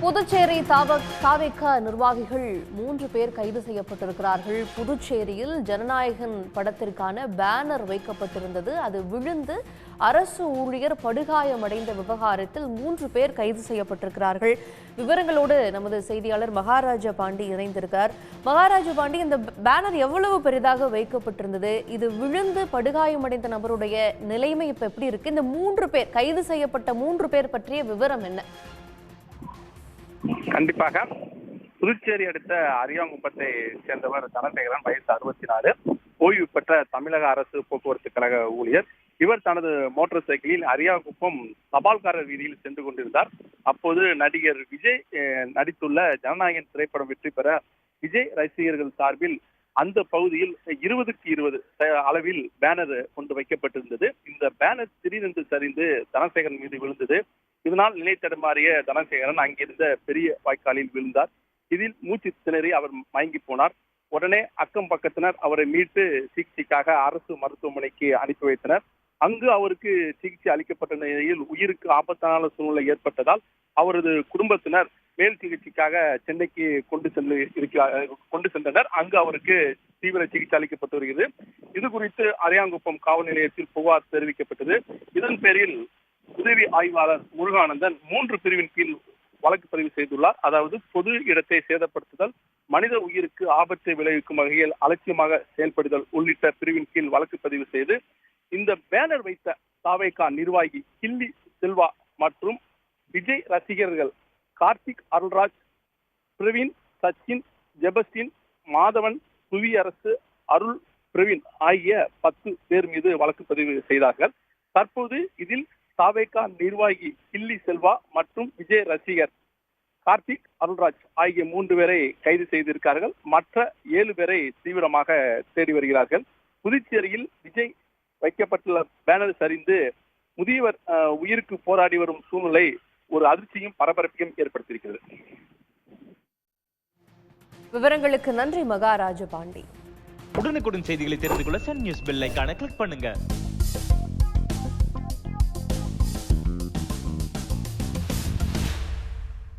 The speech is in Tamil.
புதுச்சேரி தாவேக நிர்வாகிகள் 3 பேர் கைது செய்யப்பட்டிருக்கிறார்கள். புதுச்சேரியில் ஜனநாயகன் படத்திற்கான பேனர் வைக்கப்பட்டிருந்தது. அது விழுந்து அரசு ஊழியர் படுகாயமடைந்த விவகாரத்தில் 3 பேர் கைது செய்யப்பட்டிருக்கிறார்கள். விவரங்களோடு நமது செய்தியாளர் மகாராஜா பாண்டி இணைந்திருக்கார். மகாராஜா பாண்டி, இந்த பேனர் எவ்வளவு பெரிதாக வைக்கப்பட்டிருந்தது? இது விழுந்து படுகாயமடைந்த நபருடைய நிலைமை இப்ப எப்படி இருக்கு? இந்த 3 பேர் கைது செய்யப்பட்ட 3 பேர் பற்றிய விவரம் என்ன? கண்டிப்பாக புதுச்சேரி அடுத்த அரியாங்குப்பத்தை சேர்ந்தவர் தனசேகரன், வயசு 64, ஓய்வு பெற்ற தமிழக அரசு போக்குவரத்து கழக ஊழியர். இவர் தனது மோட்டார் சைக்கிளில் அரியாங்குப்பம் தபால்காரர் வீதியில் சென்று கொண்டிருந்தார். அப்போது நடிகர் விஜய் நடித்துள்ள ஜனநாயகன் திரைப்படம் வெற்றி பெற விஜய் ரசிகர்கள் சார்பில் அந்த பகுதியில் 20க்கு 20 அளவில் பேனர் கொண்டு வைக்கப்பட்டிருந்தது. இந்த பேனர் திடீரென்று சரிந்து தனசேகரன் மீது விழுந்தது. இதனால் நிலை தடுமாறிய தனசேகரன் அங்கிருந்த பெரிய வாய்க்காலில் விழுந்தார். இதில் மூச்சு திணறி அவர் மயங்கி போனார். உடனே அக்கம் பக்கத்தினர் அவரை மீட்டு சிகிச்சைக்காக அரசு மருத்துவமனைக்கு அனுப்பி வைத்தனர். அங்கு அவருக்கு சிகிச்சை அளிக்கப்பட்ட நிலையில் உயிருக்கு ஆபத்தான சூழ்நிலை ஏற்பட்டதால் அவரது குடும்பத்தினர் மேல் சிகிச்சைக்காக சென்னைக்கு கொண்டு சென்றனர். அங்கு அவருக்கு தீவிர சிகிச்சை அளிக்கப்பட்டு வருகிறது. இது குறித்து அரியாங்குப்பம் காவல் நிலையத்தில் புகார் தெரிவிக்கப்பட்டது. இதன் பேரில் உதவி ஆய்வாளர் முருகானந்தன் 3 பிரிவின் கீழ் வழக்கு பதிவு செய்துள்ளார். அதாவது பொது இடத்தை சேதப்படுத்துதல், மனித உயிருக்கு ஆபத்தை விளைவிக்கும் வகையில் அலட்சியமாக செயல்படுதல் உள்ளிட்ட பிரிவின் கீழ் வழக்கு பதிவு செய்து இந்த பேனர் வைத்த தாவேகா நிர்வாகி கில்லி செல்வா மற்றும் விஜய் ரசிகர்கள் கார்த்திக், அருள்ராஜ், பிரவீன், சச்சின், ஜெபஸ்டின், மாதவன், புவியரசு, அருள், பிரவீன் ஆகிய 10 பேர் மீது வழக்கு பதிவு செய்தார்கள். தற்போது இதில் தாவேகா நிர்வாகி கில்லி செல்வா மற்றும் விஜய் ரசிகர் கார்த்திக், அருள்ராஜ் ஆகிய 3 பேரை கைது செய்திருக்கிறார்கள். மற்ற 7 பேரை தீவிரமாக தேடி வருகிறார்கள். புதுச்சேரியில் விஜய் வைக்கப்பட்டுள்ள பேனர் சரிந்து முதியவர் உயிருக்கு போராடி வரும் சூழ்நிலை ஒரு அதிர்ச்சியும் பரபரப்பையும் ஏற்படுத்தியிருக்கிறது. விவரங்களுக்கு நன்றி மகாராஜ பாண்டி. உடனுக்குடன் செய்திகளை தெரிந்து கொள்ள சன் நியூஸ் பெல் ஐகானை கிளிக் பண்ணுங்க.